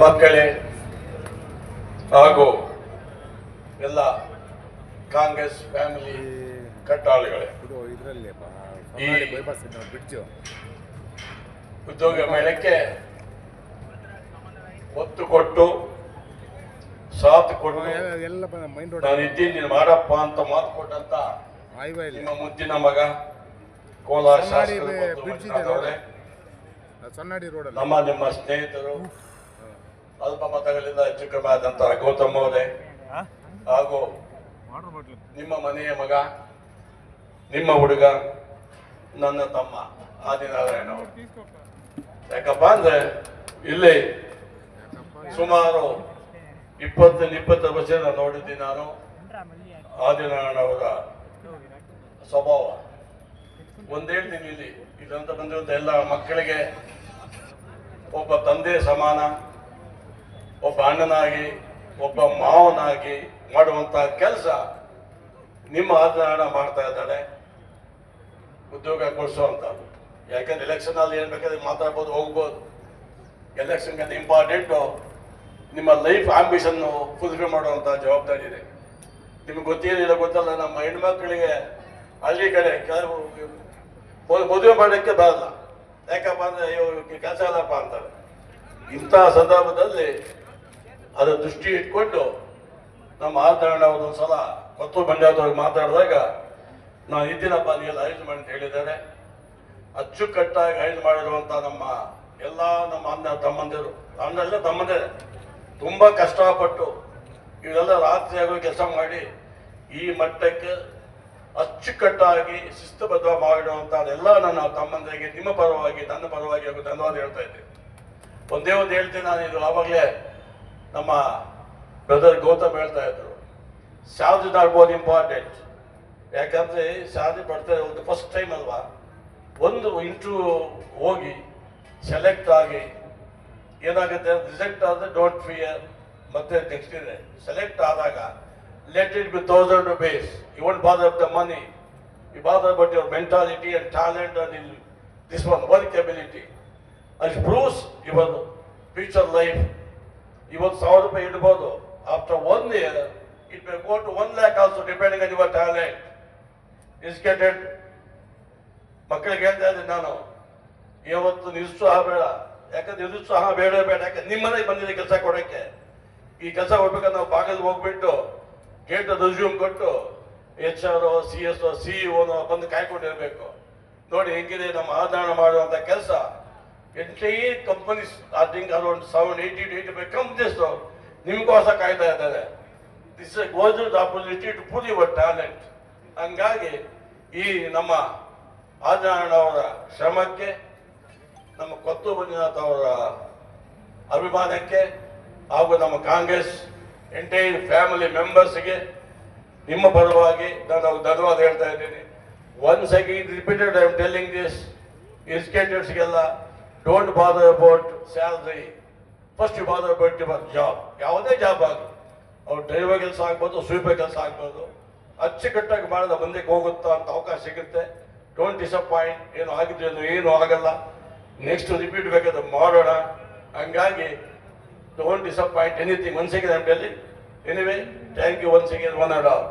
ಮಕ್ಕಳೇ ಹಾಗೂ ಎಲ್ಲ ಕಾಂಗ್ರೆಸ್ ಫ್ಯಾಮಿಲಿ ಕಟ್ಟಾಳುಗಳೇ, ಈ ಉದ್ಯೋಗ ಮೇಳಕ್ಕೆ ಒತ್ತು ಕೊಟ್ಟು ಸಾಥ್ ಕೊಟ್ಟು ನಾನು ಇದ್ದೀನಿ ನೀನು ಮಾಡಪ್ಪ ಅಂತ ಮಾತು ಕೊಟ್ಟಂತ ನಿಮ್ಮ ಮುದ್ದಿನ ಮಗ ಕೋಲಾರ ನಿಮ್ಮ ಸ್ನೇಹಿತರು ಅಲ್ಪ ಮತಗಳಿಂದ ಹೆಚ್ಚು ಕಮ್ಮಿ ಆದಂತಹ ಗೌತಮ್ ಅವರೇ ಹಾಗೂ ನಿಮ್ಮ ಮನೆಯ ಮಗ ನಿಮ್ಮ ಹುಡುಗ ನನ್ನ ತಮ್ಮ ಆದಿನಾರಾಯಣ ಅವರು. ಯಾಕಪ್ಪ ಅಂದ್ರೆ ಇಲ್ಲಿ ಸುಮಾರು 20 ವರ್ಷ ನೋಡಿದ್ದೀನಿ ನಾನು ಆದಿನಾರಾಯಣ ಅವರ ಸ್ವಭಾವ. ಒಂದ್ ಹೇಳ್ತೀನಿ, ಇಲ್ಲಂತ ಬಂದಿರುವಂತ ಎಲ್ಲ ಮಕ್ಕಳಿಗೆ ಒಬ್ಬ ತಂದೆ ಸಮಾನ, ಒಬ್ಬ ಅಣ್ಣನಾಗಿ ಒಬ್ಬ ಮಾವನಾಗಿ ಮಾಡುವಂತ ಕೆಲಸ ನಿಮ್ಮ ಆದಿನಾರಾಯಣ ಮಾಡ್ತಾ ಇದ್ದಾರೆ. ಉದ್ಯೋಗ ಕೊಡಿಸುವಂಥದ್ದು. ಯಾಕಂದ್ರೆ ಎಲೆಕ್ಷನ್ ಅಲ್ಲಿ ಏನ್ ಬೇಕಾದ್ರೆ ಮಾತಾಡ್ಬೋದು, ಹೋಗ್ಬೋದು. ಎಲೆಕ್ಷನ್ ಅಂತ ಇಂಪಾರ್ಟೆಂಟು ನಿಮ್ಮ ಲೈಫ್ ಆಂಬಿಷನ್ ಫುಲ್ಫಿಲ್ ಮಾಡುವಂತ ಜವಾಬ್ದಾರಿ ಇದೆ. ನಿಮ್ಗೆ ಗೊತ್ತಿಲ್ಲ ಗೊತ್ತಲ್ಲ, ನಮ್ಮ ಹೆಣ್ಮಕ್ಳಿಗೆ ಹಳ್ಳಿ ಕಡೆ ಕೆಲವು ಮದುವೆ ಮಾಡೋಕ್ಕೆ ಬರಲ್ಲ. ಯಾಕಪ್ಪ ಅಂದ್ರೆ ಕೆಲಸ ಇಲ್ಲಪ್ಪ ಅಂತಾರೆ. ಇಂಥ ಸಂದರ್ಭದಲ್ಲಿ ಅದರ ದೃಷ್ಟಿ ಇಟ್ಕೊಂಡು ನಮ್ಮ ಆದಿನಾರಾಯಣ ಒಂದೊಂದ್ಸಲ ಕೊತ್ತು ಬಂಡಾದವ್ರಿಗೆ ಮಾತಾಡಿದಾಗ ನಾನು ಇದ್ದೀನಪ್ಪ ನೀವೆಲ್ಲ ಆಯೋಜನೆ ಮಾಡಿ ಅಂತ ಹೇಳಿದ್ದಾರೆ. ಅಚ್ಚುಕಟ್ಟಾಗಿ ಆಯೋಜನೆ ಮಾಡಿರುವಂಥ ನಮ್ಮ ಎಲ್ಲ ನಮ್ಮ ಅಣ್ಣ ತಮ್ಮಂದಿರು, ಅಣ್ಣೆಲ್ಲ ತಮ್ಮಂದಿರೇ ತುಂಬಾ ಕಷ್ಟಪಟ್ಟು ಇವರೆಲ್ಲ ರಾತ್ರಿ ಆಗೋ ಕೆಲಸ ಮಾಡಿ ಈ ಮಟ್ಟಕ್ಕೆ ಅಚ್ಚುಕಟ್ಟಾಗಿ ಶಿಸ್ತುಬದ್ಧ ಮಾಡಿರುವಂತ ಎಲ್ಲ ನನ್ನ ತಮ್ಮಂದರಿಗೆ ನಿಮ್ಮ ಪರವಾಗಿ ನನ್ನ ಪರವಾಗಿ ಹಾಗೂ ಧನ್ಯವಾದ ಹೇಳ್ತಾ ಇದ್ದೇನೆ. ಒಂದೇ ಒಂದು ಹೇಳ್ತೀನಿ ನಾನು, ಇದು ಆವಾಗಲೇ ನಮ್ಮ ಬ್ರದರ್ ಗೌತಮ್ ಹೇಳ್ತಾ ಇದ್ರು, ಸ್ಯಾಲ್ರಿ ನಾಟ್ ಮೋರ್ ಇಂಪಾರ್ಟೆಂಟ್. ಯಾಕಂದ್ರೆ ಸ್ಯಾಲ್ರಿ ಬರ್ತಾರೆ ಒಂದು ಫಸ್ಟ್ ಟೈಮ್ ಅಲ್ವಾ, ಒಂದು ಇಂಟರ್ವ್ಯೂ ಹೋಗಿ ಸೆಲೆಕ್ಟ್ ಆಗಿ ಏನಾಗುತ್ತೆ, ರಿಜೆಕ್ಟ್ ಆದರೆ ಡೋಂಟ್ ಫಿಯರ್, ಮತ್ತೆ ನೆಕ್ಸ್ಟ್ ಇದೆ ಸೆಲೆಕ್ಟ್ ಆದಾಗ let it be 1,000 rupees. You won't bother with the money. You bother about your mentality and talent and this one, workability. And it proves your future life. Even 1,000 rupees ಇಡಬಹುದು. After 1 year, it may go to 1 lakh also depending on your talent. Educated ಮಕ್ಕಳಿಗೆ ಹೇಳ್ತಾ ಇದ್ದೀನಿ ನಾನು, ಇವತ್ತು ನಿರುತ್ಸಾಹ ಬೇಡ. ಯಾಕಂದ್ರೆ ನಿರುತ್ಸಾಹ ಬೇಡ. ಯಾಕಂದ್ರೆ ನಿಮ್ಮನೆಗೆ ಬಂದಿದೆ ಕೆಲಸ ಕೊಡೋಕ್ಕೆ. ಈ ಕೆಲಸ ಹೋಗ್ಬೇಕಾದ್ರೆ ನಾವು ಬಾಗಿಲು ಹೋಗ್ಬಿಟ್ಟು ಗೇಟ್ ರೆಸ್ಯೂಮ್ ಕೊಟ್ಟು HR CS CEO ಬಂದು ಕಾಯ್ಕೊಂಡಿರ್ಬೇಕು. ನೋಡಿ ಹೆಂಗಿದೆ ನಮ್ಮ ಆಧಾರ ಮಾಡುವಂತ ಕೆಲಸ. Entire companies I think around 780-85 companies ನಿಮ್ಗೋಸ್ಕರ ಕಾಯ್ತಾ ಇದ್ದಾರೆ. This is golden opportunity to prove your talent. ಹಂಗಾಗಿ ಈ ನಮ್ಮ ಆದಿನಾರಾಯಣ ಅವರ ಶ್ರಮಕ್ಕೆ, ನಮ್ಮ ಕೊತ್ತು ಮಂಜುನಾಥ್ ಅವರ ಅಭಿಮಾನಕ್ಕೆ ಹಾಗೂ ನಮ್ಮ ಕಾಂಗ್ರೆಸ್ ಎಂಟೈರ್ ಫ್ಯಾಮಿಲಿ ಮೆಂಬರ್ಸ್ಗೆ ನಿಮ್ಮ ಪರವಾಗಿ ನಾನು ಧನ್ಯವಾದ ಹೇಳ್ತಾ ಇದ್ದೀನಿ. Once again repeated I am telling this, ಎಜುಕೇಟರ್ಸ್ಗೆಲ್ಲ don't bother about salary, first you bother about your job. ಯಾವುದೇ ಜಾಬ್ ಆಗಲಿ, ಅವ್ರು ಡ್ರೈವರ್ ಕೆಲಸ ಆಗ್ಬೋದು, ಸ್ವೀಪರ್ ಕೆಲಸ ಆಗ್ಬೋದು, ಅಚ್ಚುಕಟ್ಟಾಗಿ ಮಾಡಿದ ಮುಂದಕ್ಕೆ ಹೋಗುತ್ತಾ ಅಂತ ಅವಕಾಶ ಸಿಗುತ್ತೆ. Don't disappoint. ಏನು ಆಗಿದ್ದು ಏನು ಆಗಲ್ಲ, ನೆಕ್ಸ್ಟ್ ರಿಪೀಟ್ ಬೇಕಾದ್ರೆ ಮಾಡೋಣ. ಹಂಗಾಗಿ don't disappoint anything. Once again I am telling. Anyway, thank you once again, one and all.